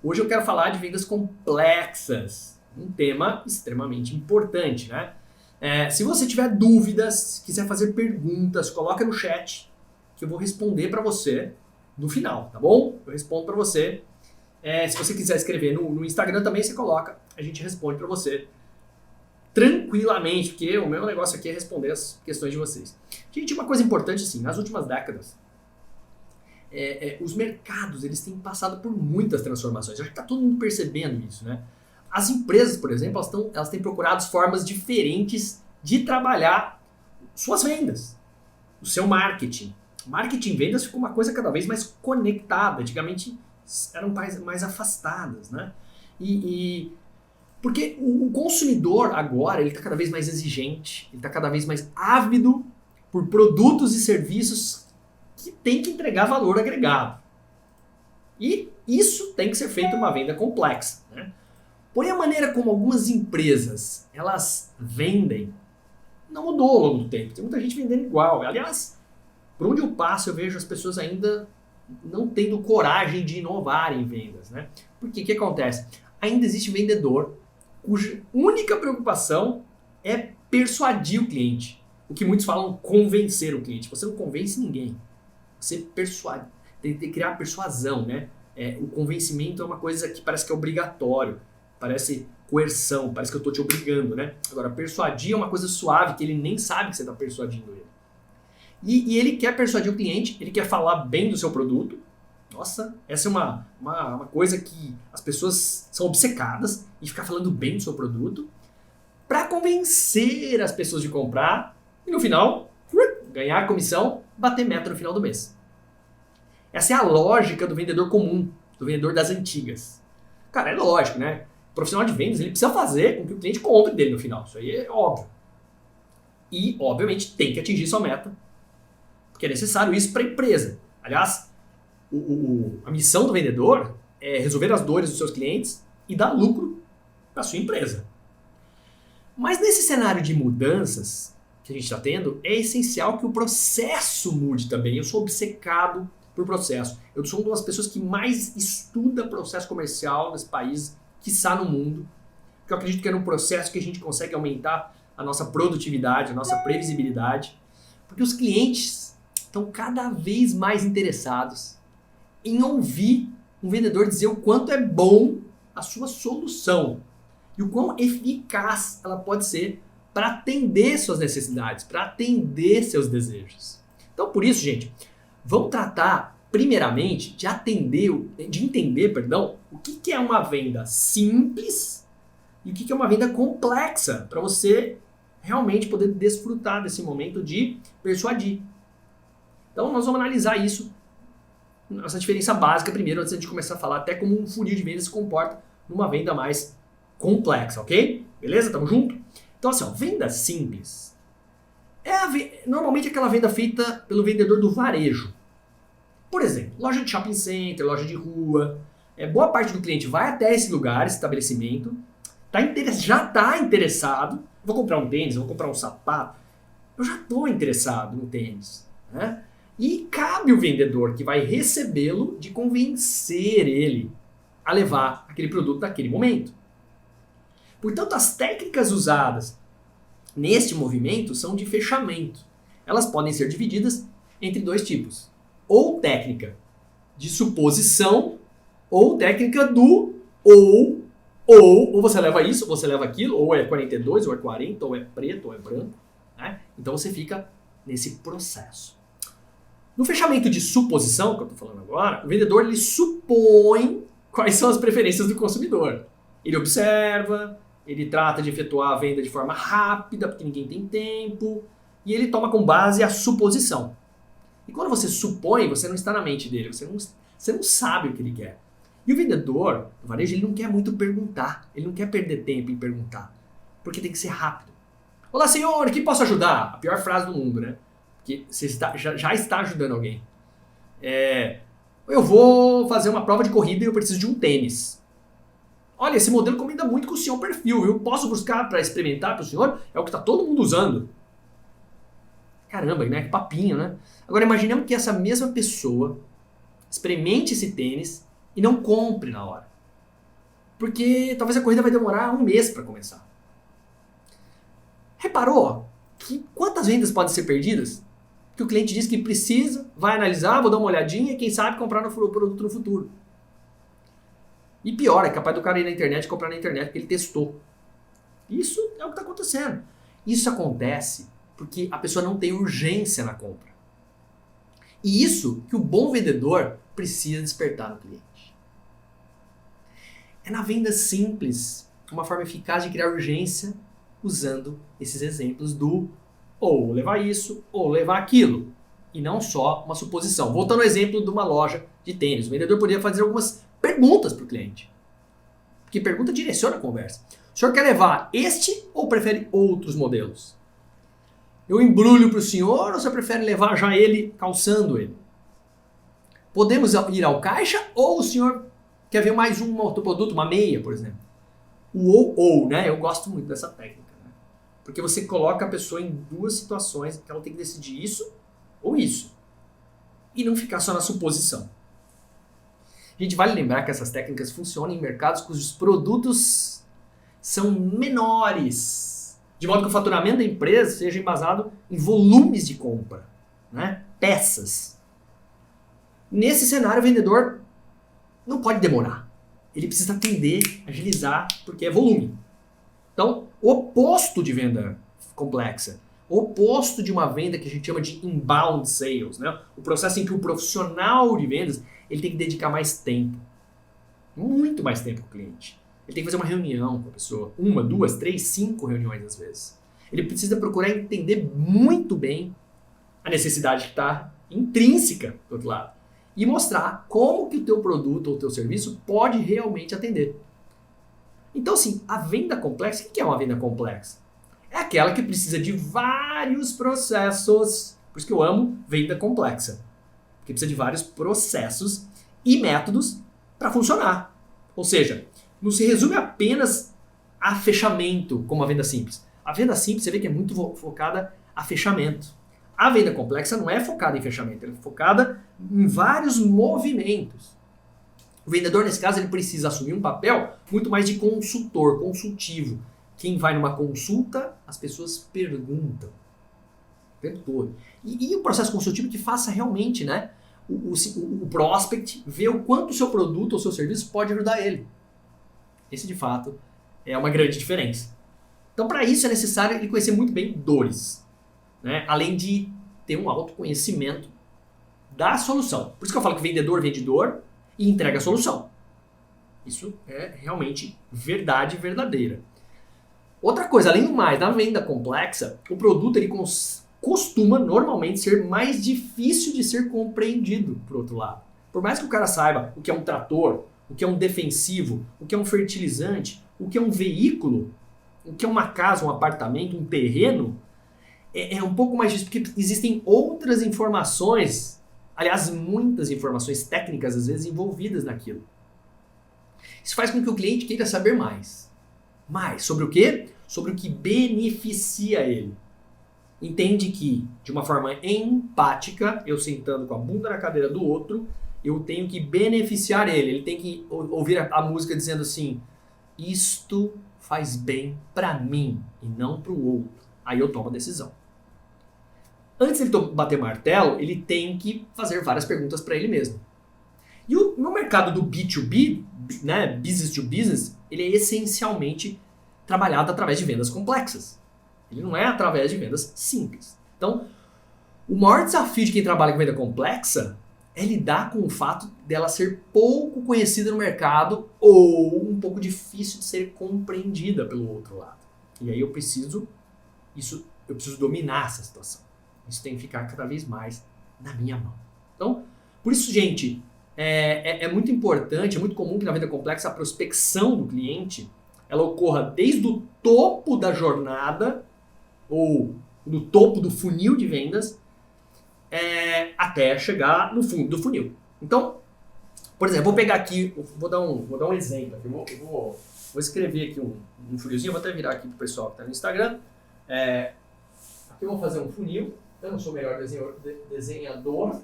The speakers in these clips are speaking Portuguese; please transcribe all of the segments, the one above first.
Hoje eu quero falar de vendas complexas, um tema extremamente importante, né? Se você tiver dúvidas, quiser fazer perguntas, coloca no chat que eu vou responder para você no final, tá bom? Eu respondo para você. Se você quiser escrever no Instagram também, você coloca, a gente responde para você tranquilamente, porque o meu negócio aqui é responder as questões de vocês. Gente, uma coisa importante assim, nas últimas décadas, os mercados eles têm passado por muitas transformações. Acho que está todo mundo percebendo isso, né? As empresas, por exemplo, elas têm procurado formas diferentes de trabalhar suas vendas, o seu marketing. Marketing e vendas ficou uma coisa cada vez mais conectada. Antigamente eram mais afastadas, né? Porque o consumidor agora ele está cada vez mais exigente, ele está cada vez mais ávido por produtos e serviços que tem que entregar valor agregado. E isso tem que ser feito uma venda complexa, né? Porém, a maneira como algumas empresas elas vendem não mudou ao longo do tempo. Tem muita gente vendendo igual. Aliás, por onde eu passo, eu vejo as pessoas ainda não tendo coragem de inovar em vendas, né? Porque o que acontece? Ainda existe vendedor cuja única preocupação é persuadir o cliente. O que muitos falam convencer o cliente. Você não convence ninguém. Você persuade. Tem que criar persuasão, né? O convencimento é uma coisa que parece que é obrigatório. Parece coerção, parece que eu estou te obrigando, né? Agora, persuadir é uma coisa suave, que ele nem sabe que você está persuadindo ele. E ele quer persuadir o cliente, ele quer falar bem do seu produto. Nossa, essa é uma coisa que as pessoas são obcecadas em ficar falando bem do seu produto para convencer as pessoas de comprar e no final ganhar comissão, bater meta no final do mês. Essa é a lógica do vendedor comum, do vendedor das antigas. Cara, é lógico, né? O profissional de vendas ele precisa fazer com que o cliente compre dele no final. Isso aí é óbvio. E, obviamente, tem que atingir sua meta, porque é necessário isso para a empresa. Aliás, a missão do vendedor é resolver as dores dos seus clientes e dar lucro para a sua empresa. Mas nesse cenário de mudanças que a gente está tendo, é essencial que o processo mude também. Eu sou obcecado por processo. Eu sou uma das pessoas que mais estuda processo comercial nesse país, quiçá no mundo. Porque eu acredito que é num processo que a gente consegue aumentar a nossa produtividade, a nossa previsibilidade. Porque os clientes estão cada vez mais interessados em ouvir um vendedor dizer o quanto é bom a sua solução e o quão eficaz ela pode ser para atender suas necessidades, para atender seus desejos. Então, por isso, gente, vamos tratar primeiramente de entender, o que é uma venda simples e o que é uma venda complexa, para você realmente poder desfrutar desse momento de persuadir. Então, nós vamos analisar isso, essa diferença básica primeiro, antes de a gente começar a falar até como um funil de vendas se comporta numa venda mais complexa, ok? Beleza? Tamo junto? Então, assim, venda simples normalmente aquela venda feita pelo vendedor do varejo. Por exemplo, loja de shopping center, loja de rua. Boa parte do cliente vai até esse lugar, esse estabelecimento, já está interessado. Vou comprar um tênis, vou comprar um sapato. Eu já estou interessado no tênis, né? E cabe o vendedor que vai recebê-lo de convencer ele a levar aquele produto naquele momento. Portanto, as técnicas usadas neste movimento são de fechamento. Elas podem ser divididas entre dois tipos. Ou técnica de suposição, ou técnica do ou você leva isso, ou você leva aquilo, ou é 42, ou é 40, ou é preto, ou é branco, né? Então você fica nesse processo. No fechamento de suposição, que eu estou falando agora, o vendedor ele supõe quais são as preferências do consumidor. Ele observa, ele trata de efetuar a venda de forma rápida, porque ninguém tem tempo, e ele toma com base a suposição. E quando você supõe, você não está na mente dele, você não sabe o que ele quer. E o vendedor, no varejo, ele não quer muito perguntar, ele não quer perder tempo em perguntar, porque tem que ser rápido. Olá, senhor, que posso ajudar? A pior frase do mundo, né? Porque você já está ajudando alguém. Eu vou fazer uma prova de corrida e eu preciso de um tênis. Olha, esse modelo combina muito com o seu perfil, viu? Posso buscar para experimentar para o senhor? É o que está todo mundo usando. Caramba, né? Que papinho, né? Agora imaginemos que essa mesma pessoa experimente esse tênis e não compre na hora. porque talvez a corrida vai demorar um mês para começar. Reparou que quantas vendas podem ser perdidas? Que o cliente diz que precisa, vai analisar, vou dar uma olhadinha e quem sabe comprar o produto no futuro. E pior, é capaz do cara ir na internet e comprar na internet porque ele testou. Isso é o que está acontecendo. Isso acontece porque a pessoa não tem urgência na compra. E isso que o bom vendedor precisa despertar no cliente. É na venda simples, uma forma eficaz de criar urgência usando esses exemplos do ou levar isso ou levar aquilo. E não só uma suposição. Voltando ao exemplo de uma loja de tênis, o vendedor poderia fazer algumas perguntas para o cliente. Porque pergunta direciona a conversa. O senhor quer levar este ou prefere outros modelos? Eu embrulho para o senhor ou o senhor prefere levar já ele calçando ele? Podemos ir ao caixa ou o senhor quer ver mais um outro produto, uma meia, por exemplo? O ou, né? Eu gosto muito dessa técnica. Né? Porque você coloca a pessoa em duas situações que ela tem que decidir isso ou isso. E não ficar só na suposição. A gente vale lembrar que essas técnicas funcionam em mercados cujos produtos são menores, de modo que o faturamento da empresa seja embasado em volumes de compra, né? Peças. Nesse cenário, o vendedor não pode demorar. Ele precisa atender, agilizar, porque é volume. Então, o oposto de venda complexa, o oposto de uma venda que a gente chama de inbound sales, né? O processo em que o profissional de vendas ele tem que dedicar mais tempo, muito mais tempo com o cliente. Ele tem que fazer uma reunião com a pessoa, 1, 2, 3, 5 reuniões às vezes. Ele precisa procurar entender muito bem a necessidade que está intrínseca do outro lado e mostrar como que o teu produto ou o teu serviço pode realmente atender. Então, assim, a venda complexa, o que é uma venda complexa? É aquela que precisa de vários processos, por isso que eu amo venda complexa, porque precisa de vários processos e métodos para funcionar. Ou seja, não se resume apenas a fechamento como a venda simples. A venda simples, você vê que é muito focada a fechamento. A venda complexa não é focada em fechamento, ela é focada em vários movimentos. O vendedor, nesse caso, ele precisa assumir um papel muito mais de consultor, consultivo. Quem vai numa consulta, as pessoas perguntam o tempo todo. E o processo consultivo que faça realmente, né, o prospect ver o quanto o seu produto ou seu serviço pode ajudar ele. Esse, de fato, é uma grande diferença. Então, para isso, é necessário ele conhecer muito bem dores, né? Além de ter um autoconhecimento da solução. Por isso que eu falo que vendedor vende dor e entrega a solução. Isso é realmente verdade verdadeira. Outra coisa, além do mais, na venda complexa, o produto ele costuma normalmente ser mais difícil de ser compreendido, por outro lado. Por mais que o cara saiba o que é um trator, o que é um defensivo, o que é um fertilizante, o que é um veículo, o que é uma casa, um apartamento, um terreno, é um pouco mais difícil, porque existem outras informações, aliás, muitas informações técnicas, às vezes, envolvidas naquilo. Isso faz com que o cliente queira saber mais. Mais sobre o quê? Sobre o que beneficia ele. Entende que, de uma forma empática, eu sentando com a bunda na cadeira do outro, eu tenho que beneficiar ele. Ele tem que ouvir a música dizendo assim, isto faz bem pra mim e não pro outro. Aí eu tomo a decisão. Antes de ele bater martelo, ele tem que fazer várias perguntas para ele mesmo. E no mercado do B2B, né, business to business, ele é essencialmente trabalhado através de vendas complexas. Ele não é através de vendas simples. Então, o maior desafio de quem trabalha com venda complexa é lidar com o fato dela ser pouco conhecida no mercado ou um pouco difícil de ser compreendida pelo outro lado. E aí eu preciso dominar essa situação. Isso tem que ficar cada vez mais na minha mão. Então, por isso, gente, é muito importante, é muito comum que na venda complexa a prospecção do cliente ela ocorra desde o topo da jornada ou no topo do funil de vendas até chegar no fundo do funil. Então, por exemplo, vou pegar aqui, vou dar um exemplo. Eu vou escrever aqui um funilzinho, vou até virar aqui para o pessoal que está no Instagram. Aqui eu vou fazer um funil. Eu não sou o melhor desenhador,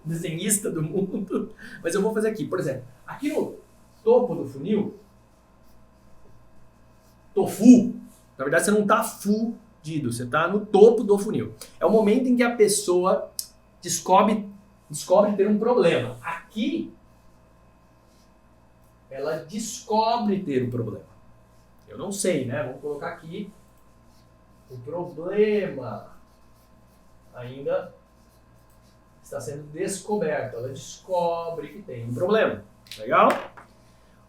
desenhista do mundo, mas eu vou fazer aqui. Por exemplo, aqui no topo do funil, tô full. Na verdade, você não tá fudido, você tá no topo do funil. É o momento em que a pessoa descobre ter um problema. Aqui, ela descobre ter um problema. Eu não sei, né? Vamos colocar aqui o problema ainda está sendo descoberto. Ela descobre que tem um problema. Legal?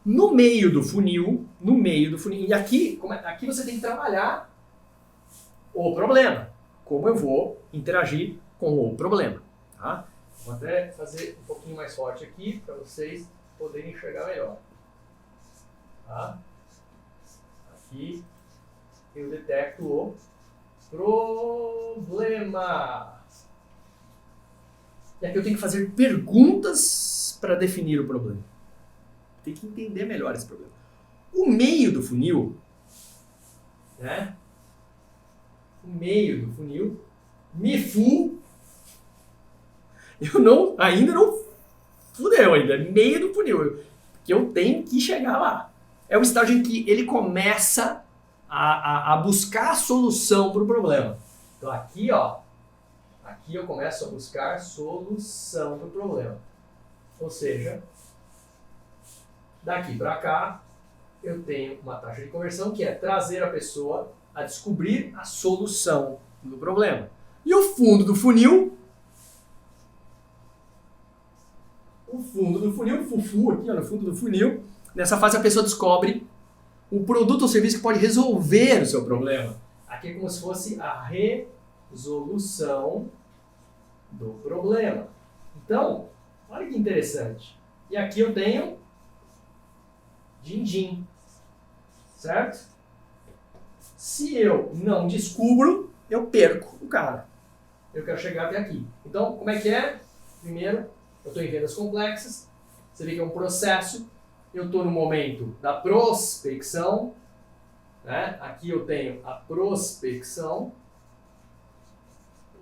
No meio do funil, e aqui você tem que trabalhar o problema. Como eu vou interagir com o problema. Tá? Vou até fazer um pouquinho mais forte aqui para vocês poderem enxergar melhor. Tá? Aqui eu detecto o problema. E aqui eu tenho que fazer perguntas para definir o problema. Tem que entender melhor esse problema. O meio do funil, né? O meio do funil, ainda não fudeu ainda, meio do funil, que eu tenho que chegar lá. É o estágio em que ele começa a buscar a solução para o problema. Então aqui, ó, aqui eu começo a buscar solução para o problema. Ou seja, daqui para cá, eu tenho uma taxa de conversão que é trazer a pessoa a descobrir a solução do problema. E o fundo do funil, fufu aqui, ó, no fundo do funil, nessa fase a pessoa descobre o produto ou serviço que pode resolver o seu problema. Aqui é como se fosse a resolução do problema. Então, olha que interessante. E aqui eu tenho din-din, certo? Se eu não descubro, eu perco o cara. Eu quero chegar até aqui. Então, como é que é? Primeiro, eu estou em vendas complexas. Você vê que é um processo. Eu estou no momento da prospecção. Né? Aqui eu tenho a prospecção.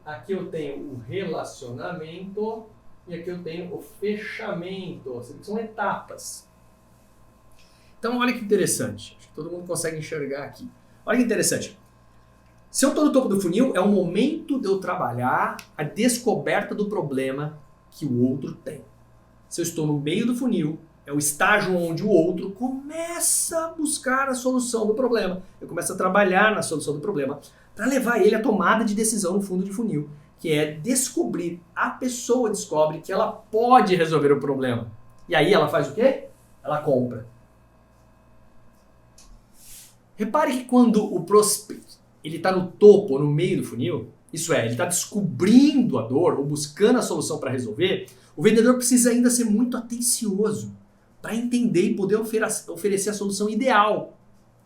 Aqui eu tenho o relacionamento. E aqui eu tenho o fechamento. São etapas. Então, olha que interessante. Acho que todo mundo consegue enxergar aqui. Olha que interessante. Se eu estou no topo do funil, é o momento de eu trabalhar a descoberta do problema que o outro tem. Se eu estou no meio do funil, é o estágio onde o outro começa a buscar a solução do problema. Eu começo a trabalhar na solução do problema para levar ele à tomada de decisão no fundo de funil, que é descobrir, a pessoa descobre que ela pode resolver o problema. E aí ela faz o quê? Ela compra. Repare que quando o prospect ele está no topo ou no meio do funil, isso é, ele está descobrindo a dor ou buscando a solução para resolver, o vendedor precisa ainda ser muito atencioso para entender e poder oferecer a solução ideal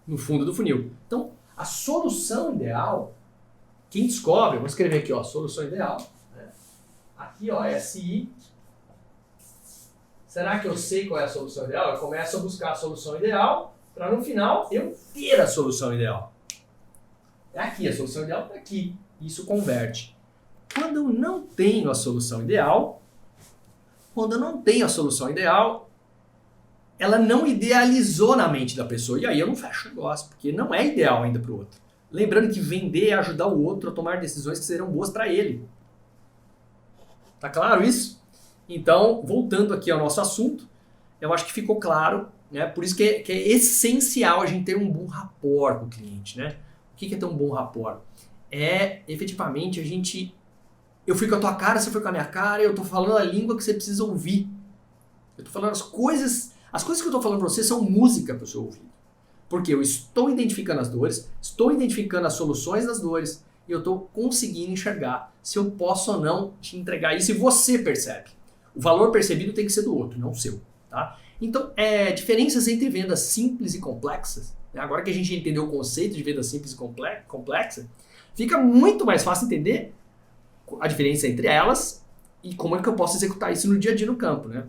no fundo do funil. Então, a solução ideal, quem descobre, vou escrever aqui, ó, solução ideal, né? Aqui, ó, SI. Será que eu sei qual é a solução ideal? Eu começo a buscar a solução ideal para no final eu ter a solução ideal. É aqui, a solução ideal está aqui. Isso converte. Quando eu não tenho a solução ideal, ela não idealizou na mente da pessoa. E aí eu não fecho o negócio, porque não é ideal ainda para o outro. Lembrando que vender é ajudar o outro a tomar decisões que serão boas para ele. Tá claro isso? Então, voltando aqui ao nosso assunto, eu acho que ficou claro, né? Por isso que é essencial a gente ter um bom rapport com o cliente, né? O que é ter um bom rapport? É, efetivamente, eu fui com a tua cara, você foi com a minha cara, eu tô falando a língua que você precisa ouvir. Eu tô falando as coisas que eu tô falando pra você são música pro seu ouvido. Porque eu estou identificando as dores, estou identificando as soluções das dores, e eu tô conseguindo enxergar se eu posso ou não te entregar isso, e você percebe. O valor percebido tem que ser do outro, não o seu, tá? Então, diferenças entre vendas simples e complexas, né? Agora que a gente entendeu o conceito de venda simples e complexa, fica muito mais fácil entender a diferença entre elas e como é que eu posso executar isso no dia a dia no campo, né?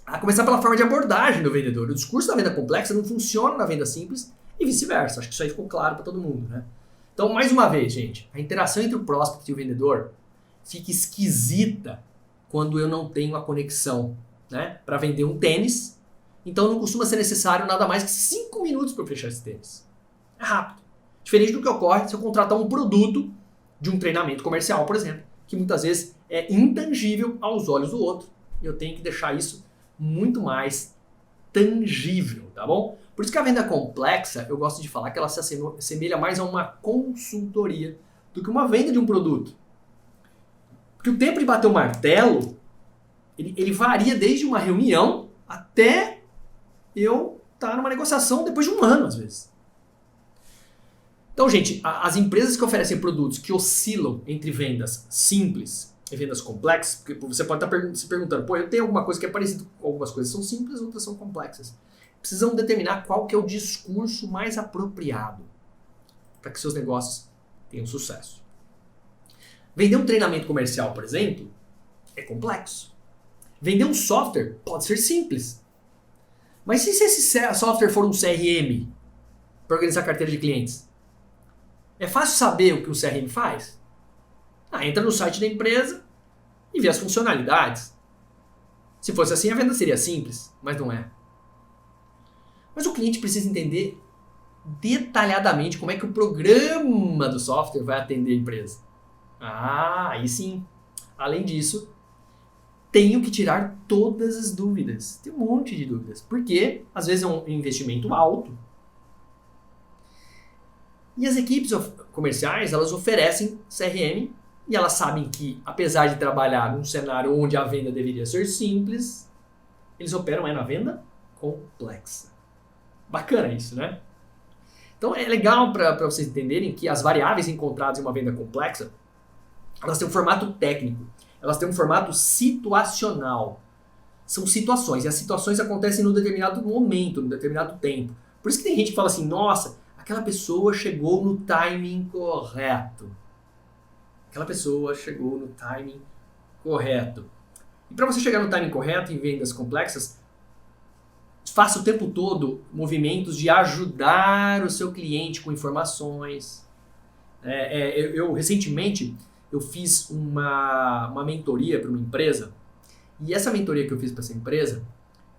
A começar pela forma de abordagem do vendedor. O discurso da venda complexa não funciona na venda simples e vice-versa. Acho que isso aí ficou claro para todo mundo, né? Então, mais uma vez, gente, a interação entre o prospect e o vendedor fica esquisita quando eu não tenho a conexão, né? Para vender um tênis, então não costuma ser necessário nada mais que 5 minutos para fechar esse tênis. É rápido. Diferente do que ocorre se eu contratar um produto de um treinamento comercial, por exemplo, que muitas vezes é intangível aos olhos do outro. E eu tenho que deixar isso muito mais tangível, tá bom? Por isso que a venda complexa, eu gosto de falar que ela se assemelha mais a uma consultoria do que uma venda de um produto. Porque o tempo de bater o martelo, ele varia desde uma reunião até eu estar numa negociação depois de um ano, às vezes. Então, gente, as empresas que oferecem produtos que oscilam entre vendas simples e vendas complexas, porque você pode estar se perguntando, pô, eu tenho alguma coisa que é parecida, algumas coisas são simples, outras são complexas. Precisam determinar qual que é o discurso mais apropriado para que seus negócios tenham sucesso. Vender um treinamento comercial, por exemplo, é complexo. Vender um software pode ser simples. Mas se esse software for um CRM para organizar a carteira de clientes, é fácil saber o que o CRM faz? Entra no site da empresa e vê as funcionalidades. Se fosse assim, a venda seria simples, mas não é. Mas o cliente precisa entender detalhadamente como é que o programa do software vai atender a empresa. Aí sim. Além disso, tenho que tirar todas as dúvidas. Tem um monte de dúvidas. Porque, às vezes, é um investimento alto. E as equipes comerciais, elas oferecem CRM e elas sabem que, apesar de trabalhar num cenário onde a venda deveria ser simples, eles operam na venda complexa. Bacana isso, né? Então é legal para vocês entenderem que as variáveis encontradas em uma venda complexa, elas têm um formato técnico, elas têm um formato situacional. São situações, e as situações acontecem num determinado momento, num determinado tempo. Por isso que tem gente que fala assim, nossa, aquela pessoa chegou no timing correto. Aquela pessoa chegou no timing correto. E para você chegar no timing correto em vendas complexas, faça o tempo todo movimentos de ajudar o seu cliente com informações. Recentemente, eu fiz uma mentoria para uma empresa, e essa mentoria que eu fiz para essa empresa,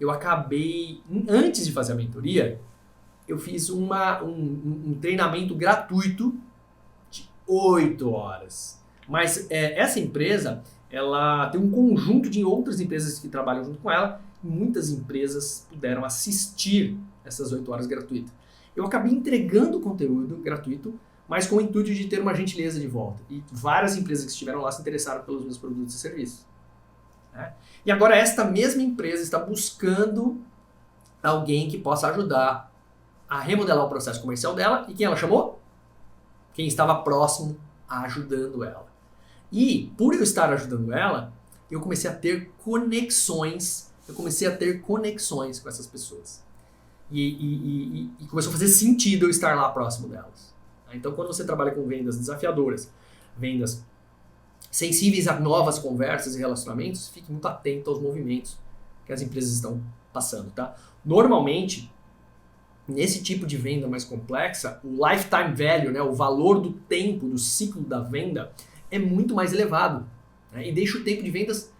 eu acabei, antes de fazer a mentoria, eu fiz um treinamento gratuito de 8 horas. Mas essa empresa, ela tem um conjunto de outras empresas que trabalham junto com ela, e muitas empresas puderam assistir essas 8 horas gratuitas. Eu acabei entregando o conteúdo gratuito, mas com o intuito de ter uma gentileza de volta. E várias empresas que estiveram lá se interessaram pelos meus produtos e serviços. Né? E agora esta mesma empresa está buscando alguém que possa ajudar a remodelar o processo comercial dela. E quem ela chamou? Quem estava próximo ajudando ela. E por eu estar ajudando ela, eu comecei a ter conexões. Com essas pessoas. E começou a fazer sentido eu estar lá próximo delas. Então, quando você trabalha com vendas desafiadoras, vendas sensíveis a novas conversas e relacionamentos, fique muito atento aos movimentos que as empresas estão passando, tá? Normalmente, nesse tipo de venda mais complexa, o lifetime value, né, o valor do tempo, do ciclo da venda, é muito mais elevado, né, e deixa o tempo de vendas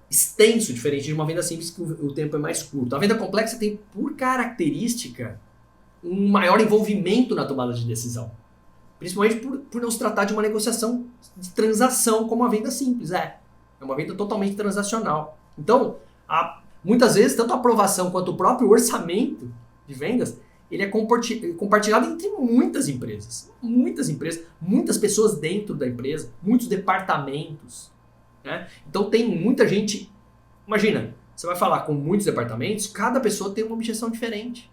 extenso, diferente de uma venda simples que o tempo é mais curto. A venda complexa tem, por característica, um maior envolvimento na tomada de decisão. Principalmente por não se tratar de uma negociação de transação como a venda simples. É uma venda totalmente transacional. Então, muitas vezes, tanto a aprovação quanto o próprio orçamento de vendas, ele é compartilhado entre muitas empresas. Muitas pessoas dentro da empresa, muitos departamentos. Né? Então tem muita gente. Imagina, você vai falar com muitos departamentos, cada pessoa tem uma objeção diferente.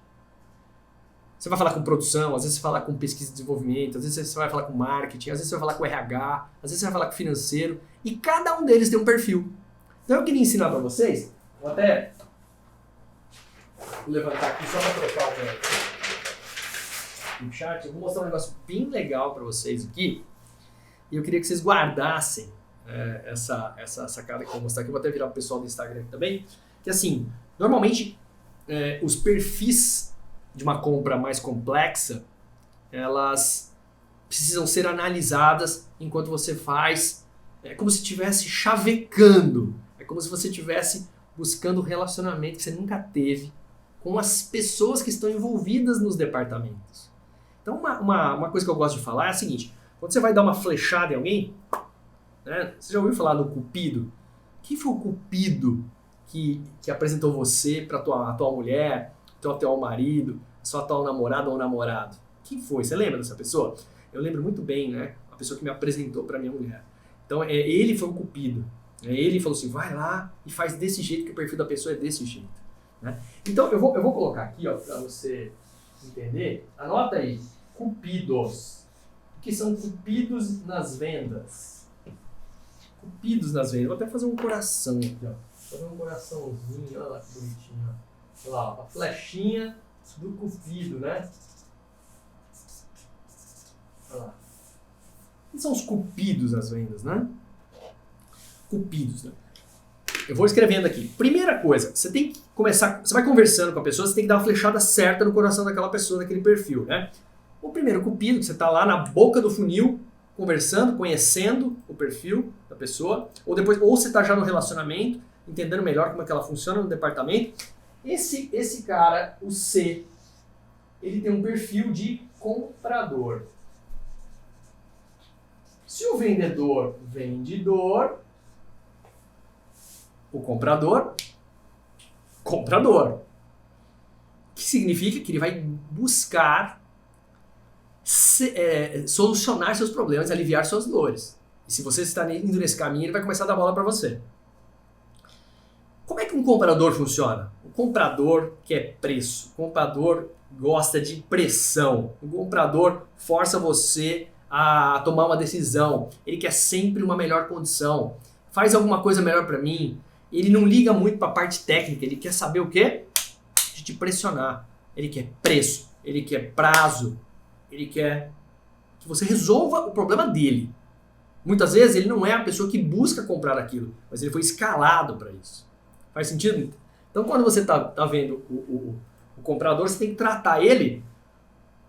Você vai falar com produção, às vezes você vai falar com pesquisa e desenvolvimento, às vezes você vai falar com marketing, às vezes você vai falar com RH, às vezes você vai falar com financeiro, e cada um deles tem um perfil. Então eu queria ensinar para vocês, vou até levantar aqui só para trocar o chat, eu vou mostrar um negócio bem legal para vocês aqui, e eu queria que vocês guardassem essa sacada que eu vou mostrar aqui, eu vou até virar pro pessoal do Instagram aqui também, que assim, normalmente os perfis de uma compra mais complexa, elas precisam ser analisadas enquanto você faz, como se estivesse chavecando, é como se você estivesse buscando um relacionamento que você nunca teve com as pessoas que estão envolvidas nos departamentos. Então, uma coisa que eu gosto de falar é a seguinte: quando você vai dar uma flechada em alguém, né, você já ouviu falar do cupido? Quem foi o cupido que apresentou você para a tua mulher, teu atual marido, sua atual namorada ou namorado? Quem foi? Você lembra dessa pessoa? Eu lembro muito bem, né? A pessoa que me apresentou para minha mulher. Então, ele foi o cupido. Ele falou assim, vai lá e faz desse jeito, que o perfil da pessoa é desse jeito. Né? Então, eu vou colocar aqui, para você entender. Anota aí, cupidos. O que são cupidos nas vendas? Cupidos nas vendas. Vou até fazer um coração aqui, ó. Vou fazer um coraçãozinho, olha lá que bonitinho. Olha lá, a flechinha do cupido, né? Olha lá. Quem são os cupidos nas vendas, né? Cupidos, né? Eu vou escrevendo aqui. Primeira coisa, você tem que começar, você vai conversando com a pessoa, você tem que dar uma flechada certa no coração daquela pessoa, daquele perfil, né? O primeiro cupido, que você está lá na boca do funil, conversando, conhecendo o perfil da pessoa, ou você está já no relacionamento, entendendo melhor como é que ela funciona no departamento. Esse cara, o C, ele tem um perfil de comprador. Se o vendedor, vendedor, o comprador, comprador. Que significa que ele vai buscar solucionar seus problemas, aliviar suas dores. E se você está indo nesse caminho, ele vai começar a dar bola para você. Como é que um comprador funciona? O comprador quer preço. O comprador gosta de pressão. O comprador força você a tomar uma decisão. Ele quer sempre uma melhor condição. Faz alguma coisa melhor para mim. Ele não liga muito para a parte técnica. Ele quer saber o quê? De te pressionar. Ele quer preço. Ele quer prazo. Ele quer que você resolva o problema dele. Muitas vezes ele não é a pessoa que busca comprar aquilo, mas ele foi escalado para isso. Faz sentido? Então, quando você tá vendo o comprador, você tem que tratar ele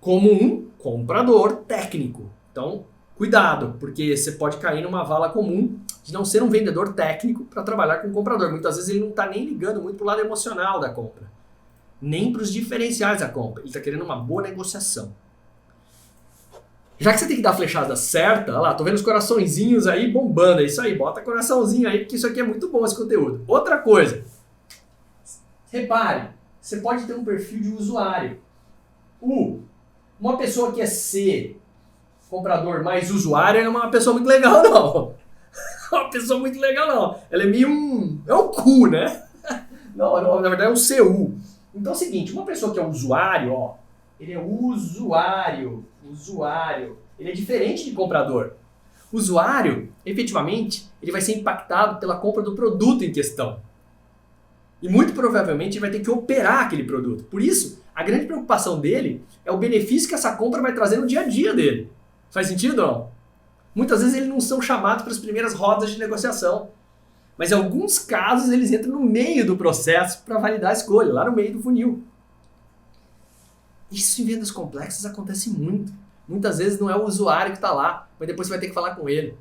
como um comprador técnico. Então, cuidado, porque você pode cair numa vala comum de não ser um vendedor técnico para trabalhar com o comprador. Muitas vezes ele não está nem ligando muito para o lado emocional da compra, nem para os diferenciais da compra. Ele está querendo uma boa negociação. Já que você tem que dar a flechada certa, olha lá, tô vendo os coraçõezinhos aí bombando, é isso aí, bota coraçãozinho aí, porque isso aqui é muito bom, esse conteúdo. Outra coisa, repare, você pode ter um perfil de usuário. Uma pessoa que é C, comprador mais usuário, não é uma pessoa muito legal, não. Uma pessoa muito legal, não. Ela é meio é um cu, né? Não, na verdade é um CU. Então é o seguinte, uma pessoa que é usuário, ó, ele é usuário. Ele é diferente de comprador. Usuário, efetivamente, ele vai ser impactado pela compra do produto em questão. E muito provavelmente ele vai ter que operar aquele produto. Por isso, a grande preocupação dele é o benefício que essa compra vai trazer no dia a dia dele. Faz sentido ou não? Muitas vezes eles não são chamados para as primeiras rodas de negociação. Mas em alguns casos eles entram no meio do processo para validar a escolha, lá no meio do funil. Isso em vendas complexas acontece muito. Muitas vezes não é o usuário que está lá, mas depois você vai ter que falar com ele.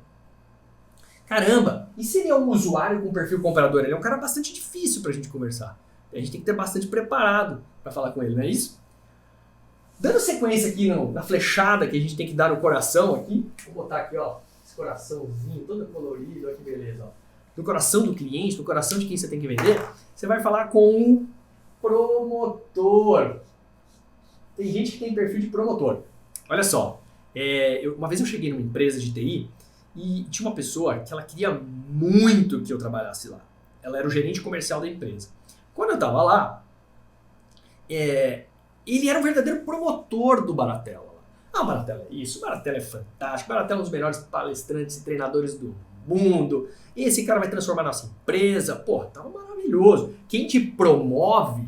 Caramba, e se ele é um usuário com perfil comprador? Ele é um cara bastante difícil para a gente conversar. A gente tem que ter bastante preparado para falar com ele, não é isso? Dando sequência aqui na flechada que a gente tem que dar no coração aqui, vou botar aqui, ó, esse coraçãozinho todo colorido, olha que beleza, ó. No coração do cliente, no coração de quem você tem que vender, você vai falar com o promotor. Tem gente que tem perfil de promotor. Olha só, uma vez eu cheguei numa empresa de TI e tinha uma pessoa que ela queria muito que eu trabalhasse lá. Ela era o gerente comercial da empresa. Quando eu estava lá, ele era um verdadeiro promotor do Baratella. Ah, o Baratella é isso, o Baratella é fantástico, o Baratella é um dos melhores palestrantes e treinadores do mundo. Esse cara vai transformar a nossa empresa. Pô, tá maravilhoso. Quem te promove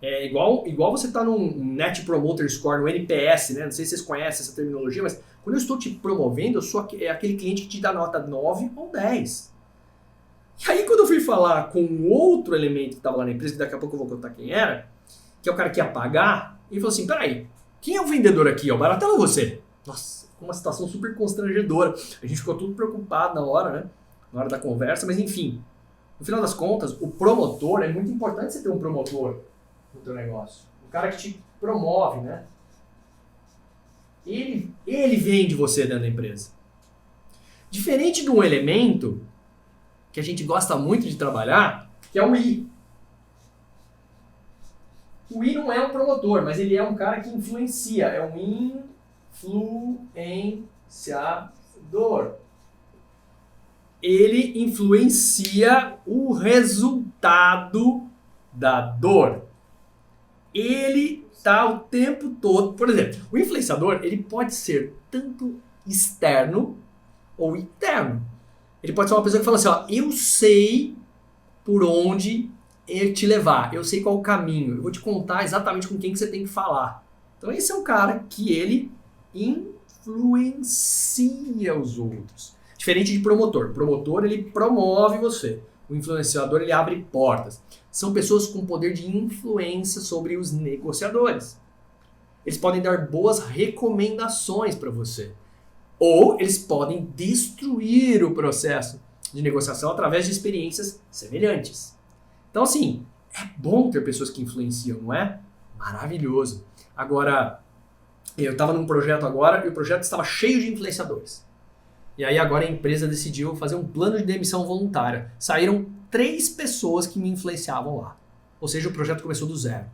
é igual você tá num Net Promoter Score, no NPS, né? Não sei se vocês conhecem essa terminologia, mas quando eu estou te promovendo, eu sou aquele cliente que te dá nota 9 ou 10. E aí quando eu fui falar com outro elemento que estava lá na empresa, que daqui a pouco eu vou contar quem era, que é o cara que ia pagar, ele falou assim, peraí, quem é o vendedor aqui? É o Baratella ou você? Nossa, uma situação super constrangedora. A gente ficou tudo preocupado na hora, né? Na hora da conversa, mas enfim. No final das contas, o promotor, é muito importante você ter um promotor no teu negócio. O cara que te promove, né? Ele vende você dentro da empresa. Diferente de um elemento que a gente gosta muito de trabalhar, que é o I. O I não é um promotor, mas ele é um cara que influencia. É um influenciador. Ele influencia o resultado da dor. Ele está o tempo todo... Por exemplo, o influenciador ele pode ser tanto externo ou interno. Ele pode ser uma pessoa que fala assim, ó, eu sei por onde te levar, eu sei qual o caminho, eu vou te contar exatamente com quem que você tem que falar. Então esse é um cara que ele influencia os outros. Diferente de promotor. O promotor, ele promove você. O influenciador, ele abre portas. São pessoas com poder de influência sobre os negociadores. Eles podem dar boas recomendações para você. Ou eles podem destruir o processo de negociação através de experiências semelhantes. Então, assim, é bom ter pessoas que influenciam, não é? Maravilhoso. Agora, eu estava num projeto agora e o projeto estava cheio de influenciadores. E aí agora a empresa decidiu fazer um plano de demissão voluntária. Saíram 3 pessoas que me influenciavam lá. Ou seja, o projeto começou do zero.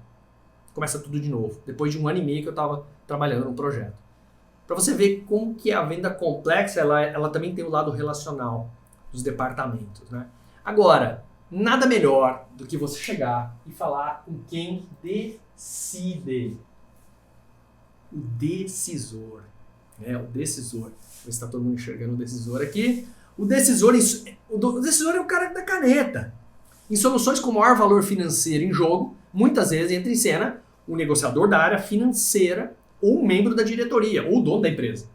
Começa tudo de novo. Depois de 1 ano e meio que eu estava trabalhando no projeto. Para você ver como que a venda complexa, ela também tem o lado relacional dos departamentos, né? Agora, nada melhor do que você chegar e falar com quem decide. O decisor. O decisor. Vou ver se está todo mundo enxergando o decisor aqui. O decisor é o cara da caneta. Em soluções com maior valor financeiro em jogo, muitas vezes entra em cena o negociador da área financeira ou um membro da diretoria, ou o dono da empresa.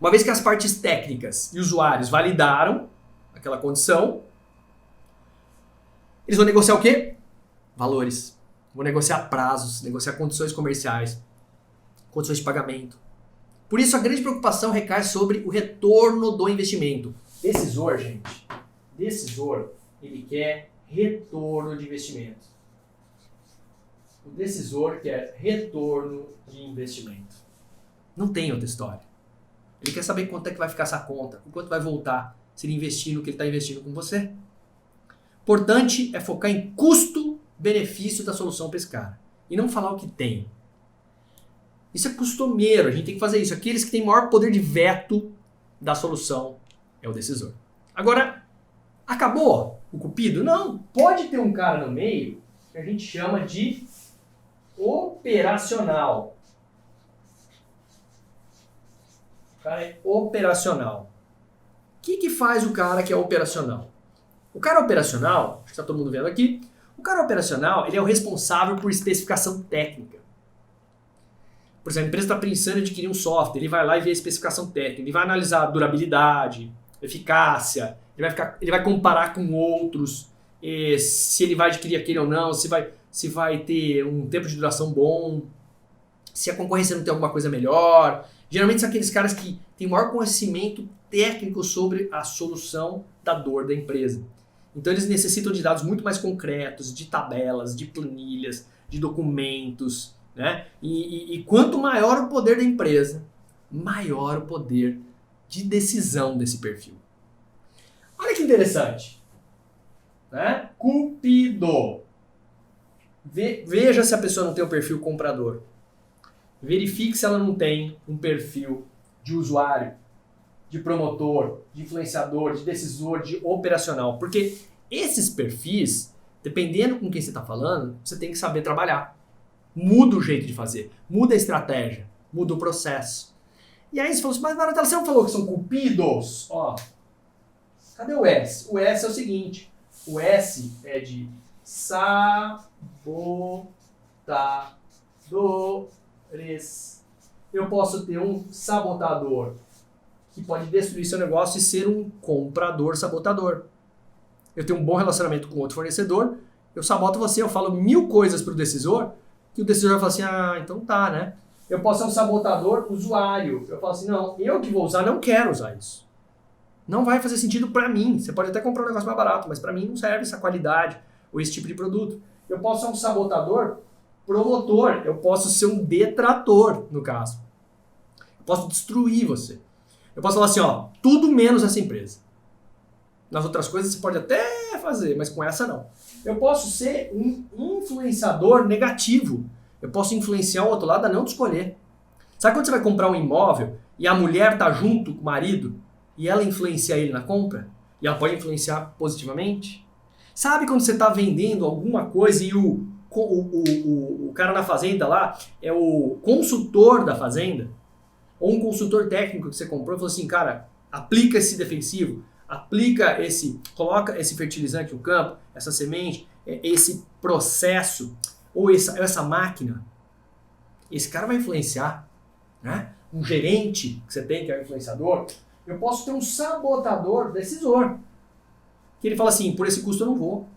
Uma vez que as partes técnicas e usuários validaram aquela condição, eles vão negociar o quê? Valores. Vão negociar prazos, negociar condições comerciais, condições de pagamento. Por isso, a grande preocupação recai sobre o retorno do investimento. Decisor, gente. Decisor, ele quer retorno de investimento. O decisor quer retorno de investimento. Não tem outra história. Ele quer saber quanto é que vai ficar essa conta, o quanto vai voltar se ele investir no que ele está investindo com você. Importante é focar em custo-benefício da solução para esse cara. E não falar o que tem. Isso é costumeiro, a gente tem que fazer isso. Aqueles que têm maior poder de veto da solução é o decisor. Agora, acabou o cupido? Não, pode ter um cara no meio que a gente chama de operacional. O cara é operacional. O que faz o cara que é operacional? O cara operacional, acho que está todo mundo vendo aqui, o cara operacional ele é o responsável por especificação técnica. Por exemplo, a empresa está pensando em adquirir um software, ele vai lá e vê a especificação técnica, ele vai analisar a durabilidade, eficácia, ele vai comparar com outros, se ele vai adquirir aquele ou não, se vai ter um tempo de duração bom, se a concorrência não tem alguma coisa melhor. Geralmente são aqueles caras que têm maior conhecimento técnico sobre a solução da dor da empresa. Então eles necessitam de dados muito mais concretos, de tabelas, de planilhas, de documentos, né? E quanto maior o poder da empresa, maior o poder de decisão desse perfil. Olha que interessante. Né? Cupido. Veja se a pessoa não tem um perfil comprador. Verifique se ela não tem um perfil de usuário, de promotor, de influenciador, de decisor, de operacional. Porque esses perfis, dependendo com quem você está falando, você tem que saber trabalhar. Muda o jeito de fazer, muda a estratégia, muda o processo. E aí você falou assim, mas Maratela, você não falou que são cupidos? Ó, cadê o S? O S é o seguinte, o S é de sabotadores. Eu posso ter um sabotador que pode destruir seu negócio e ser um comprador sabotador. Eu tenho um bom relacionamento com outro fornecedor, eu saboto você, eu falo 1000 coisas para o decisor, que o decisor vai falar assim, então tá, né? Eu posso ser um sabotador usuário. Eu falo assim, não, eu que vou usar, não quero usar isso. Não vai fazer sentido para mim. Você pode até comprar um negócio mais barato, mas para mim não serve essa qualidade ou esse tipo de produto. Eu posso ser um sabotador, promotor. Eu posso ser um detrator, no caso. Eu posso destruir você. Eu posso falar assim, ó, tudo menos essa empresa. Nas outras coisas você pode até fazer, mas com essa não. Eu posso ser um influenciador negativo. Eu posso influenciar o outro lado a não te escolher. Sabe quando você vai comprar um imóvel e a mulher tá junto com o marido e ela influencia ele na compra? E ela pode influenciar positivamente? Sabe quando você tá vendendo alguma coisa e o cara na fazenda lá é o consultor da fazenda? Ou um consultor técnico que você comprou e falou assim, cara, aplica esse defensivo, coloca esse fertilizante no campo, essa semente, esse processo, ou essa máquina. Esse cara vai influenciar, né? Um gerente que você tem, que é um influenciador. Eu posso ter um sabotador, decisor, que ele fala assim, por esse custo eu não vou.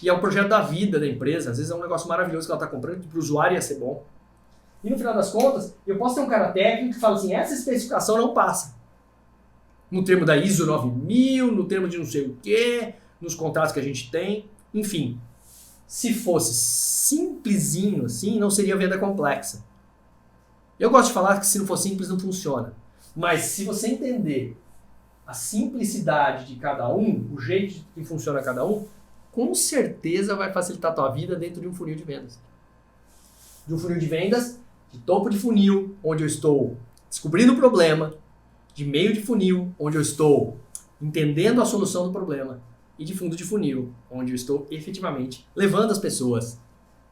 E é o projeto da vida da empresa, às vezes é um negócio maravilhoso que ela está comprando, que para o usuário ia ser bom. E no final das contas, eu posso ter um cara técnico que fala assim, essa especificação não passa. No termo da ISO 9000, no termo de não sei o quê, nos contratos que a gente tem, enfim. Se fosse simplesinho assim, não seria venda complexa. Eu gosto de falar que se não for simples, não funciona. Mas se você entender a simplicidade de cada um, o jeito que funciona cada um, com certeza vai facilitar a tua vida dentro de um funil de vendas. De um funil de vendas, de topo de funil, onde eu estou descobrindo o problema, de meio de funil, onde eu estou entendendo a solução do problema, e de fundo de funil, onde eu estou efetivamente levando as pessoas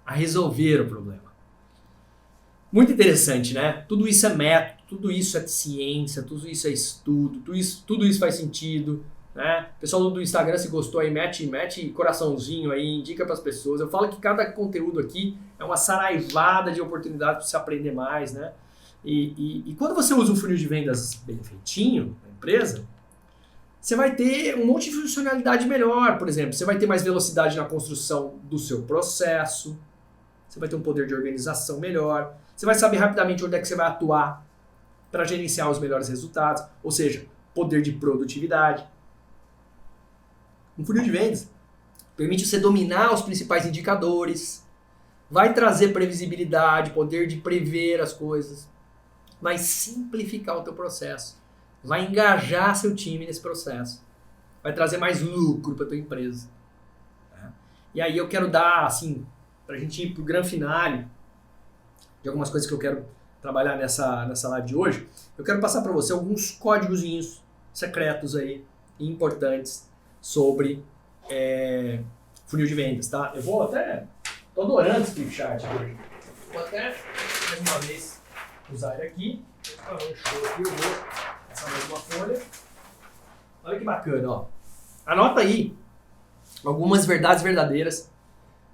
a resolver o problema. Muito interessante, né? Tudo isso é método, tudo isso é ciência, tudo isso é estudo, tudo isso faz sentido, né? O pessoal do Instagram, se gostou aí, mete coraçãozinho aí, indica para as pessoas. Eu falo que cada conteúdo aqui é uma saraivada de oportunidade para você aprender mais, né? E quando você usa um funil de vendas bem feitinho na empresa, você vai ter um monte de funcionalidade melhor. Por exemplo, você vai ter mais velocidade na construção do seu processo, você vai ter um poder de organização melhor, você vai saber rapidamente onde é que você vai atuar para gerenciar os melhores resultados, ou seja, poder de produtividade. Um funil de vendas permite você dominar os principais indicadores, vai trazer previsibilidade, poder de prever as coisas, vai simplificar o teu processo, vai engajar seu time nesse processo, vai trazer mais lucro para tua empresa. E aí eu quero dar, assim, para a gente ir para o grande finale de algumas coisas que eu quero trabalhar nessa live de hoje, eu quero passar para você alguns códigozinhos secretos aí, importantes, sobre funil de vendas, tá? Eu vou até... Tô adorando esse flipchart hoje. Vou até, mais uma vez, usar ele aqui. Show aqui, eu vou passar mais uma folha. Olha que bacana, ó. Anota aí algumas verdades verdadeiras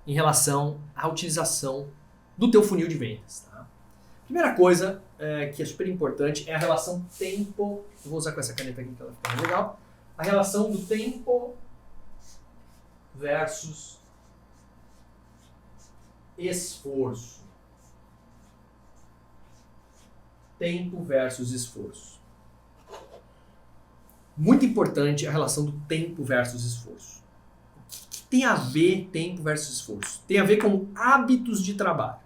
em relação à utilização do teu funil de vendas, tá? Primeira coisa que é super importante é a relação tempo... Eu vou usar com essa caneta aqui que ela fica mais legal. A relação do tempo versus esforço. Tempo versus esforço. Muito importante a relação do tempo versus esforço. O que tem a ver tempo versus esforço? Tem a ver com hábitos de trabalho.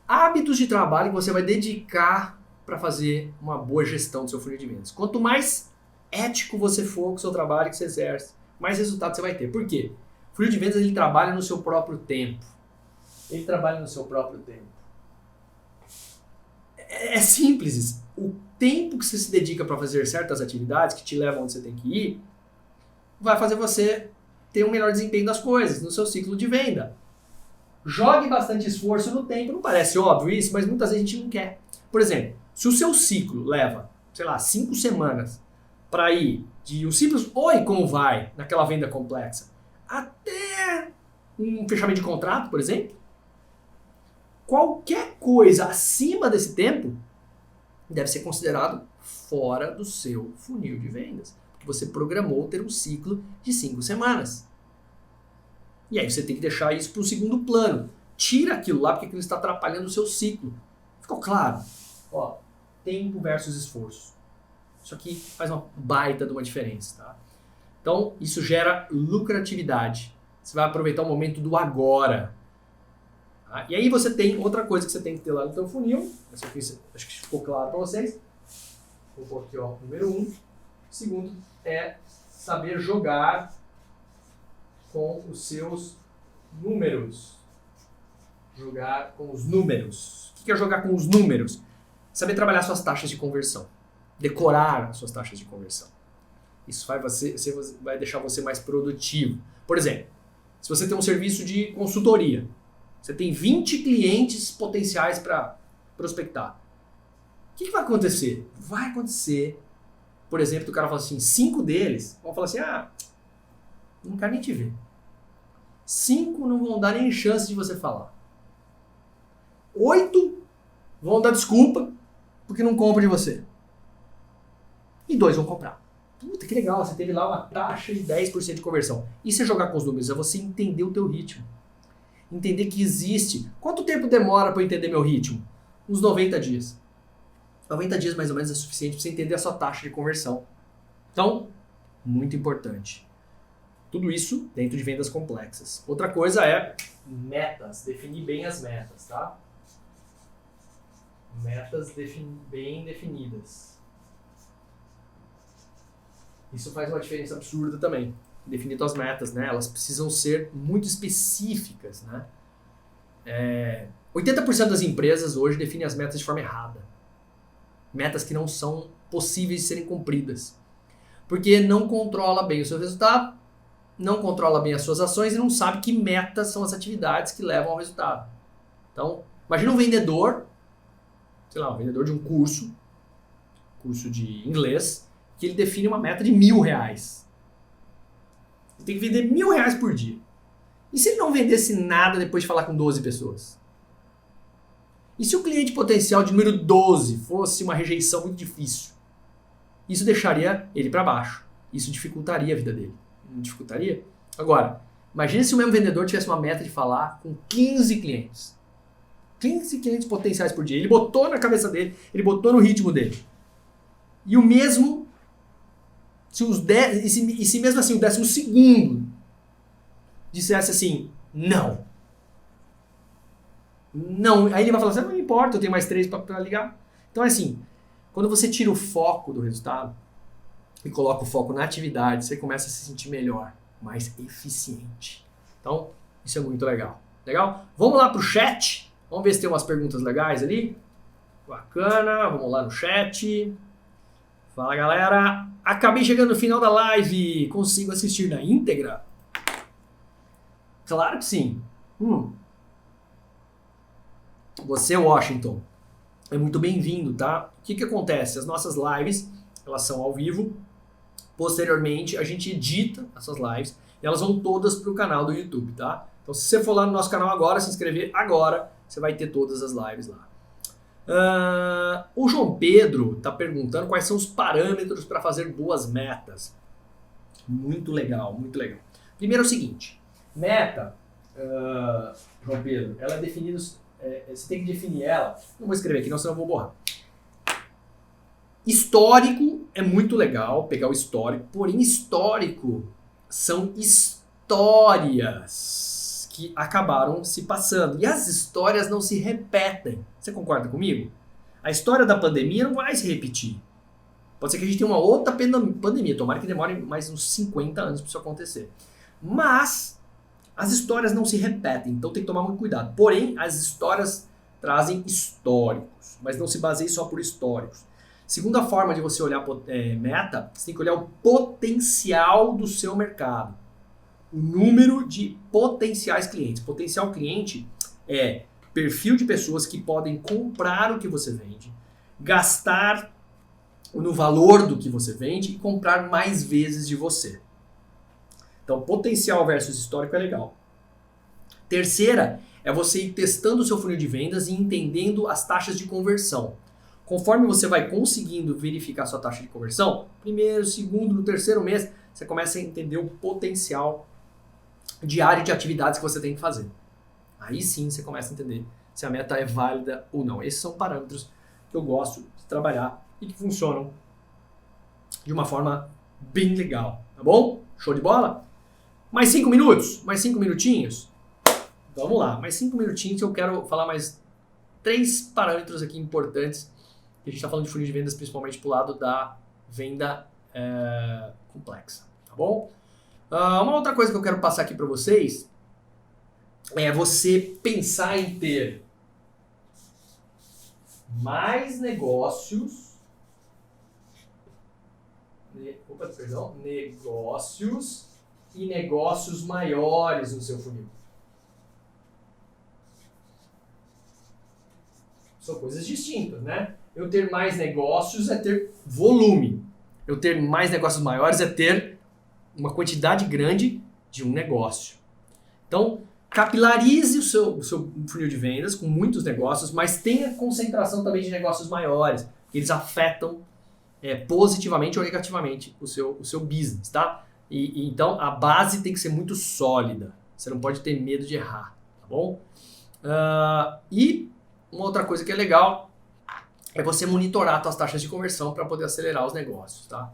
Hábitos de trabalho que você vai dedicar para fazer uma boa gestão do seu funil de vendas. Quanto mais ético você for com o seu trabalho que você exerce, mais resultado você vai ter. Por quê? O funil de vendas ele trabalha no seu próprio tempo. Ele trabalha no seu próprio tempo. É simples isso. O tempo que você se dedica para fazer certas atividades que te levam onde você tem que ir, vai fazer você ter um melhor desempenho das coisas no seu ciclo de venda. Jogue bastante esforço no tempo. Não parece óbvio isso, mas muitas vezes a gente não quer. Por exemplo, se o seu ciclo leva, 5 semanas para ir de um simples oi, como vai, naquela venda complexa, até um fechamento de contrato, por exemplo, qualquer coisa acima desse tempo deve ser considerado fora do seu funil de vendas. Porque você programou ter um ciclo de 5 semanas. E aí você tem que deixar isso para o segundo plano. Tira aquilo lá porque aquilo está atrapalhando o seu ciclo. Ficou claro? Ó, tempo versus esforço. Isso aqui faz uma baita de uma diferença, tá? Então, isso gera lucratividade. Você vai aproveitar o momento do agora. Tá? E aí você tem outra coisa que você tem que ter lá no seu funil. Essa aqui, acho que ficou claro para vocês. Vou pôr aqui, ó, número 1. Segundo é saber jogar com os seus números. Jogar com os números. O que é jogar com os números? Saber trabalhar suas taxas de conversão. Decorar as suas taxas de conversão. Isso vai deixar você mais produtivo. Por exemplo, se você tem um serviço de consultoria, você tem 20 clientes potenciais para prospectar. O que vai acontecer? Vai acontecer, por exemplo, o cara fala assim, 5 deles vão falar assim, não quero nem te ver. 5 não vão dar nem chance de você falar. 8 vão dar desculpa porque não compram de você. E 2 vão comprar. Puta, que legal, você teve lá uma taxa de 10% de conversão. E se jogar com os números? É você entender o teu ritmo. Entender que existe. Quanto tempo demora para eu entender meu ritmo? Uns 90 dias. 90 dias mais ou menos é suficiente para você entender a sua taxa de conversão. Então, muito importante. Tudo isso dentro de vendas complexas. Outra coisa é metas. Definir bem as metas, tá? Metas bem definidas. Isso faz uma diferença absurda também. Definir suas metas, né? Elas precisam ser muito específicas, né? 80% das empresas hoje definem as metas de forma errada. Metas que não são possíveis de serem cumpridas. Porque não controla bem o seu resultado, não controla bem as suas ações e não sabe que metas são as atividades que levam ao resultado. Então, imagina um vendedor, sei lá, um vendedor de um curso de inglês, que ele define uma meta de R$1.000. Ele tem que vender R$1.000 por dia. E se ele não vendesse nada depois de falar com 12 pessoas? E se o cliente potencial de número 12 fosse uma rejeição muito difícil? Isso deixaria ele para baixo. Isso dificultaria a vida dele. Não dificultaria? Agora, imagine se o mesmo vendedor tivesse uma meta de falar com 15 clientes. 15 clientes potenciais por dia. Ele botou na cabeça dele, ele botou no ritmo dele. E o mesmo... E se mesmo assim o 12º dissesse assim, não, aí ele vai falar assim, não importa, eu tenho mais 3 para ligar. Então é assim, quando você tira o foco do resultado e coloca o foco na atividade, você começa a se sentir melhor, mais eficiente. Então, isso é muito legal. Legal? Vamos lá pro chat, vamos ver se tem umas perguntas legais ali. Bacana, vamos lá no chat. Fala galera, acabei chegando no final da live, consigo assistir na íntegra? Claro que sim. Você, Washington, é muito bem-vindo, tá? O que acontece? As nossas lives, elas são ao vivo, posteriormente a gente edita essas lives e elas vão todas pro canal do YouTube, tá? Então se você for lá no nosso canal agora, se inscrever agora, você vai ter todas as lives lá. O João Pedro está perguntando quais são os parâmetros para fazer boas metas. Muito legal, muito legal. Primeiro é o seguinte, meta, João Pedro, ela é definida, você tem que definir ela, não vou escrever aqui, não, senão eu vou borrar. Histórico é muito legal, pegar o histórico, porém histórico são histórias que acabaram se passando. E as histórias não se repetem. Você concorda comigo? A história da pandemia não vai se repetir. Pode ser que a gente tenha uma outra pandemia. Tomara que demore mais uns 50 anos para isso acontecer. Mas as histórias não se repetem. Então tem que tomar muito cuidado. Porém, as histórias trazem históricos. Mas não se baseie só por históricos. Segunda forma de você olhar meta, você tem que olhar o potencial do seu mercado. O número de potenciais clientes. Potencial cliente é perfil de pessoas que podem comprar o que você vende, gastar no valor do que você vende e comprar mais vezes de você. Então, potencial versus histórico é legal. Terceira é você ir testando o seu funil de vendas e entendendo as taxas de conversão. Conforme você vai conseguindo verificar a sua taxa de conversão, primeiro, segundo, no terceiro mês, você começa a entender o potencial diário de atividades que você tem que fazer. Aí sim você começa a entender se a meta é válida ou não. Esses são parâmetros que eu gosto de trabalhar e que funcionam de uma forma bem legal, tá bom? Show de bola? Mais 5 minutos? Mais 5 minutinhos? Vamos lá, mais 5 minutinhos, eu quero falar mais 3 parâmetros aqui importantes, que a gente está falando de funil de vendas principalmente pro lado da venda complexa, tá bom? Uma outra coisa que eu quero passar aqui para vocês é você pensar em ter mais negócios e negócios maiores no seu funil. São coisas distintas, né? Eu ter mais negócios é ter volume. Eu ter mais negócios maiores é ter uma quantidade grande de um negócio. Então, capilarize o seu funil de vendas com muitos negócios, mas tenha concentração também de negócios maiores, que eles afetam positivamente ou negativamente o seu business, tá? Então, a base tem que ser muito sólida. Você não pode ter medo de errar, tá bom? E uma outra coisa que é legal é você monitorar suas taxas de conversão para poder acelerar os negócios, tá?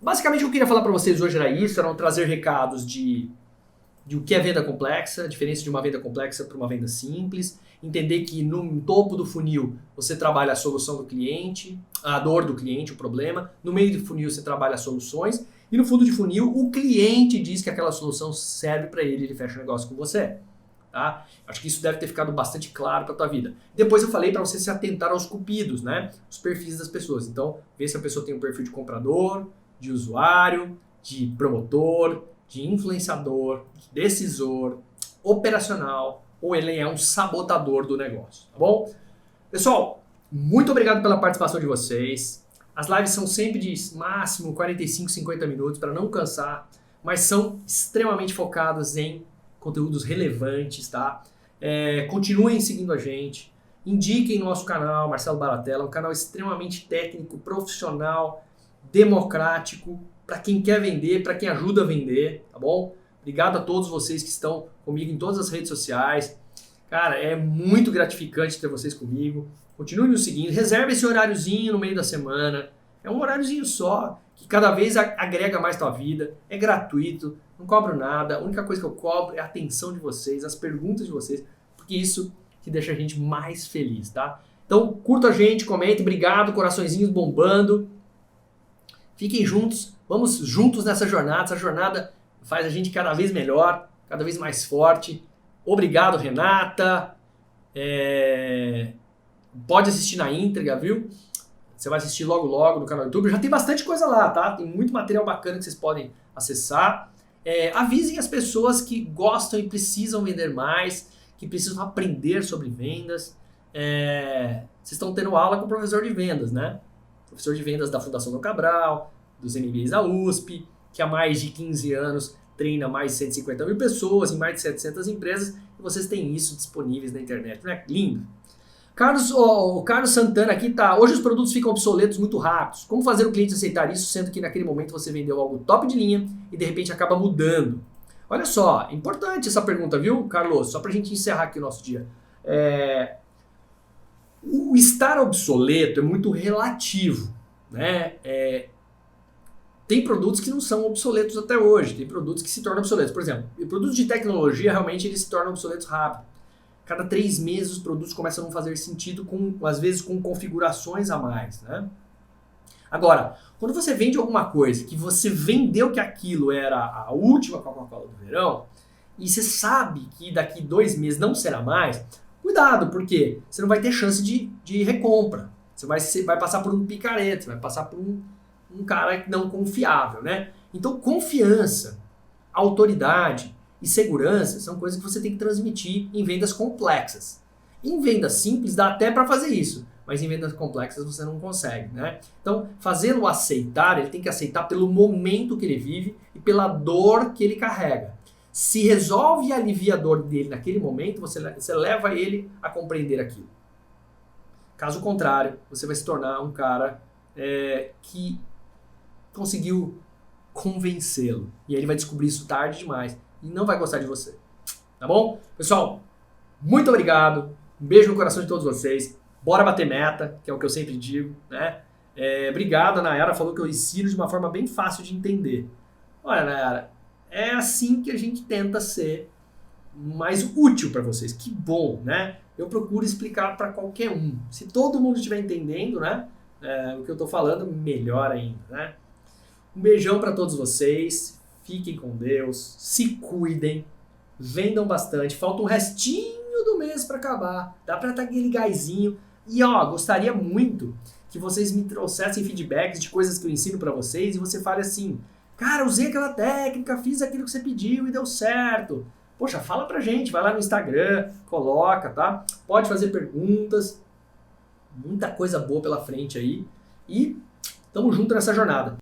Basicamente, o que eu queria falar para vocês hoje era isso, eram trazer recados de o que é venda complexa, a diferença de uma venda complexa para uma venda simples, entender que no topo do funil você trabalha a solução do cliente, a dor do cliente, o problema, no meio do funil você trabalha as soluções, e no fundo de funil o cliente diz que aquela solução serve para ele fecha o negócio com você. Tá? Acho que isso deve ter ficado bastante claro para a tua vida. Depois eu falei para você se atentar aos cupidos, né? Os perfis das pessoas. Então, vê se a pessoa tem um perfil de comprador, de usuário, de promotor, de influenciador, de decisor, operacional, ou ele é um sabotador do negócio, tá bom? Pessoal, muito obrigado pela participação de vocês. As lives são sempre de máximo 45, 50 minutos para não cansar, mas são extremamente focadas em conteúdos relevantes, tá? Continuem seguindo a gente, indiquem nosso canal, Marcelo Baratella, um canal extremamente técnico, profissional, democrático, para quem quer vender, para quem ajuda a vender, tá bom? Obrigado a todos vocês que estão comigo em todas as redes sociais. Cara, é muito gratificante ter vocês comigo. Continue nos seguindo, reserve esse horáriozinho no meio da semana. É um horáriozinho só, que cada vez agrega mais tua vida, é gratuito, não cobro nada, a única coisa que eu cobro é a atenção de vocês, as perguntas de vocês, porque isso que deixa a gente mais feliz, tá? Então, curta a gente, comente, obrigado, coraçõezinhos bombando. Fiquem juntos, vamos juntos nessa jornada. Essa jornada faz a gente cada vez melhor, cada vez mais forte. Obrigado, Renata. Pode assistir na íntegra, viu? Você vai assistir logo logo no canal do YouTube. Já tem bastante coisa lá, tá? Tem muito material bacana que vocês podem acessar. Avisem as pessoas que gostam e precisam vender mais, que precisam aprender sobre vendas. Vocês estão tendo aula com o professor de vendas, né? Professor de vendas da Fundação Dom Cabral, dos MBAs da USP, que há mais de 15 anos treina mais de 150 mil pessoas em mais de 700 empresas, e vocês têm isso disponíveis na internet, né? Lindo! O Carlos Santana aqui tá. Hoje os produtos ficam obsoletos muito rápidos. Como fazer o cliente aceitar isso, sendo que naquele momento você vendeu algo top de linha e de repente acaba mudando? Olha só, importante essa pergunta, viu, Carlos? Só pra gente encerrar aqui o nosso dia. O estar obsoleto é muito relativo, né? Tem produtos que não são obsoletos até hoje, tem produtos que se tornam obsoletos. Por exemplo, produtos de tecnologia realmente eles se tornam obsoletos rápido. Cada 3 meses os produtos começam a não fazer sentido, às vezes com configurações a mais, né? Agora, quando você vende alguma coisa que você vendeu que aquilo era a última Coca-Cola do verão, e você sabe que daqui 2 meses não será mais, cuidado, porque você não vai ter chance de recompra. Você vai passar por um picareta, você vai passar por um cara não confiável, né? Então, confiança, autoridade e segurança são coisas que você tem que transmitir em vendas complexas. Em vendas simples dá até para fazer isso, mas em vendas complexas você não consegue, né? Então, fazê-lo aceitar, ele tem que aceitar pelo momento que ele vive e pela dor que ele carrega. Se resolve e alivia a dor dele naquele momento, você leva ele a compreender aquilo. Caso contrário, você vai se tornar um cara que conseguiu convencê-lo. E aí ele vai descobrir isso tarde demais e não vai gostar de você. Tá bom? Pessoal, muito obrigado. Um beijo no coração de todos vocês. Bora bater meta, que é o que eu sempre digo, né? Obrigado, a Nayara falou que eu ensino de uma forma bem fácil de entender. Olha, Nayara, é assim que a gente tenta ser mais útil para vocês. Que bom, né? Eu procuro explicar para qualquer um. Se todo mundo estiver entendendo, né? O que eu estou falando, melhor ainda, né? Um beijão para todos vocês. Fiquem com Deus. Se cuidem. Vendam bastante. Falta um restinho do mês para acabar. Dá para estar aquele gásinho. E gostaria muito que vocês me trouxessem feedbacks de coisas que eu ensino para vocês e você fale assim: cara, usei aquela técnica, fiz aquilo que você pediu e deu certo. Poxa, fala pra gente, vai lá no Instagram, coloca, tá? Pode fazer perguntas. Muita coisa boa pela frente aí. E tamo junto nessa jornada.